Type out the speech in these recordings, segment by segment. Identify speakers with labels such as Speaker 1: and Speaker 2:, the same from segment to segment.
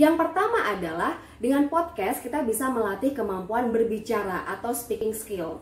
Speaker 1: Yang pertama adalah dengan podcast kita bisa melatih kemampuan berbicara atau speaking skill.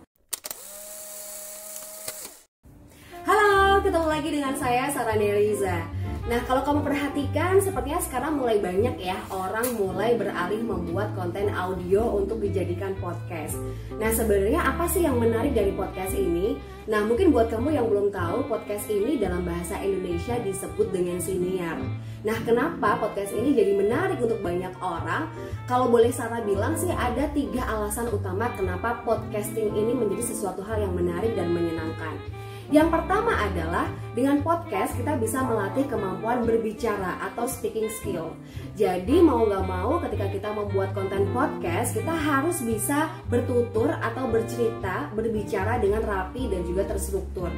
Speaker 1: Halo, ketemu lagi dengan saya Sarah Neriza. Nah, kalau kamu perhatikan sepertinya sekarang mulai banyak ya orang mulai beralih membuat konten audio untuk dijadikan podcast. Nah, sebenarnya apa sih yang menarik dari podcast ini? Nah, mungkin buat kamu yang belum tahu, podcast ini dalam bahasa Indonesia disebut dengan siniar. Nah, kenapa podcast ini jadi menarik untuk banyak orang? Kalau boleh Sarah bilang sih ada 3 alasan utama kenapa podcasting ini menjadi sesuatu hal yang menarik dan menyenangkan. Yang pertama adalah dengan podcast kita bisa melatih kemampuan berbicara atau speaking skill. Jadi mau gak mau ketika kita membuat konten podcast, kita harus bisa bertutur atau bercerita, berbicara dengan rapi dan juga terstruktur.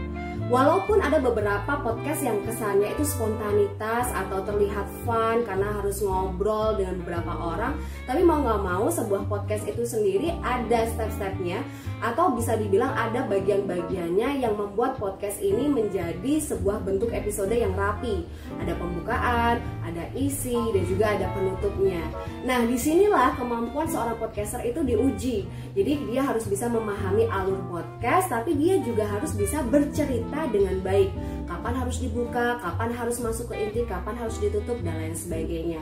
Speaker 1: Walaupun ada beberapa podcast yang kesannya itu spontanitas atau terlihat fun karena harus ngobrol dengan beberapa orang, tapi mau gak mau sebuah podcast itu sendiri ada step-stepnya atau bisa dibilang ada bagian-bagiannya yang membuat podcast ini menjadi sebuah bentuk episode yang rapi. Ada pembukaan, ada isi, dan juga ada penutupnya. Nah, disinilah kemampuan seorang podcaster itu diuji. Jadi dia harus bisa memahami alur podcast, tapi dia juga harus bisa bercerita dengan baik. Kapan harus dibuka, kapan harus masuk ke inti, kapan harus ditutup, dan lain sebagainya.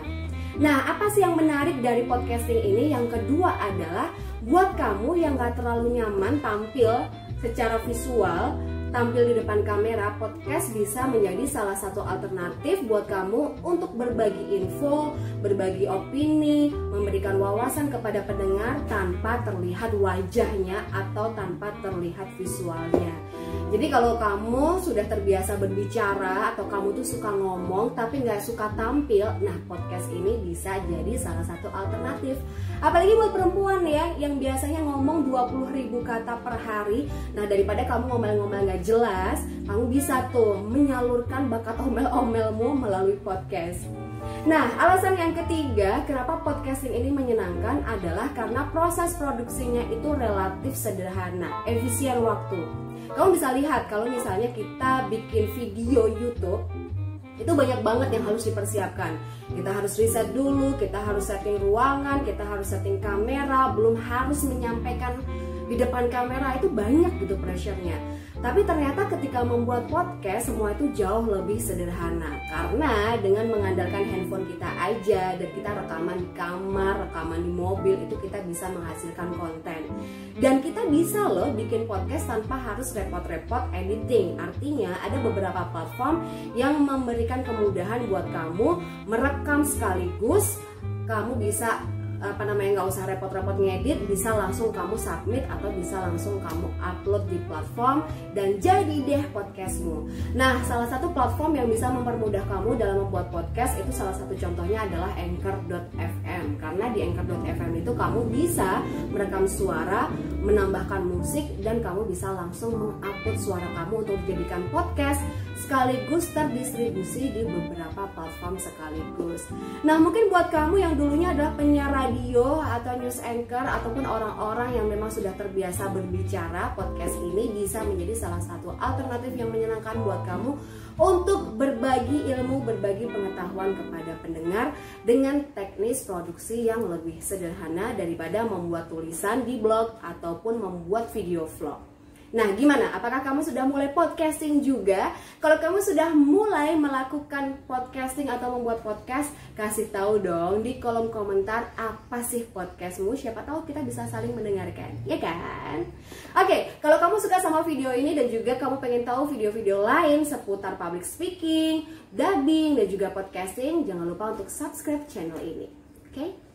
Speaker 1: Nah, apa sih yang menarik dari podcasting ini? Yang kedua adalah buat kamu yang gak terlalu nyaman tampil secara visual, tampil di depan kamera, podcast bisa menjadi salah satu alternatif buat kamu untuk berbagi info, berbagi opini, memberikan wawasan kepada pendengar tanpa terlihat wajahnya atau tanpa terlihat visualnya. Jadi kalau kamu sudah terbiasa berbicara atau kamu tuh suka ngomong tapi nggak suka tampil, nah podcast ini bisa jadi salah satu alternatif. Apalagi buat perempuan ya, yang biasanya ngomong 20.000 kata per hari. Nah, daripada kamu ngomel-ngomel nggak jelas, kamu bisa tuh menyalurkan bakat omel-omelmu melalui podcast. Nah, alasan yang ketiga kenapa podcasting ini menyenangkan adalah karena proses produksinya itu relatif sederhana, efisien waktu. Kamu bisa lihat kalau misalnya kita bikin video YouTube, itu banyak banget yang harus dipersiapkan. Kita harus riset dulu, kita harus setting ruangan, kita harus setting kamera, belum harus menyampaikan di depan kamera, itu banyak gitu pressure-nya. Tapi ternyata ketika membuat podcast semua itu jauh lebih sederhana. Karena dengan mengandalkan handphone kita aja dan kita rekaman di kamar, rekaman di mobil, itu kita bisa menghasilkan konten. Dan kita bisa loh bikin podcast tanpa harus repot-repot editing. Artinya ada beberapa platform yang memberikan kemudahan buat kamu merekam sekaligus. Kamu bisa nggak usah repot-repot ngedit, bisa langsung kamu submit atau bisa langsung kamu upload di platform dan jadi deh podcastmu. Nah, salah satu platform yang bisa mempermudah kamu dalam membuat podcast itu salah satu contohnya adalah Anchor.fm. Karena di Anchor.fm itu kamu bisa merekam suara, menambahkan musik, dan kamu bisa langsung mengupload suara kamu untuk dijadikan podcast sekaligus terdistribusi di beberapa platform sekaligus. Nah, mungkin buat kamu yang dulunya adalah penyiar radio atau news anchor ataupun orang-orang yang memang sudah terbiasa berbicara, podcast ini bisa menjadi salah satu alternatif yang menyenangkan buat kamu untuk berbagi ilmu, berbagi pengetahuan kepada pendengar dengan teknis produksi yang lebih sederhana daripada membuat tulisan di blog ataupun membuat video vlog. Nah, gimana? Apakah kamu sudah mulai podcasting juga? Kalau kamu sudah mulai melakukan podcasting atau membuat podcast, kasih tahu dong di kolom komentar apa sih podcastmu. Siapa tahu kita bisa saling mendengarkan, ya kan? Oke, kalau kamu suka sama video ini dan juga kamu pengen tahu video-video lain seputar public speaking, dubbing, dan juga podcasting, jangan lupa untuk subscribe channel ini. Oke?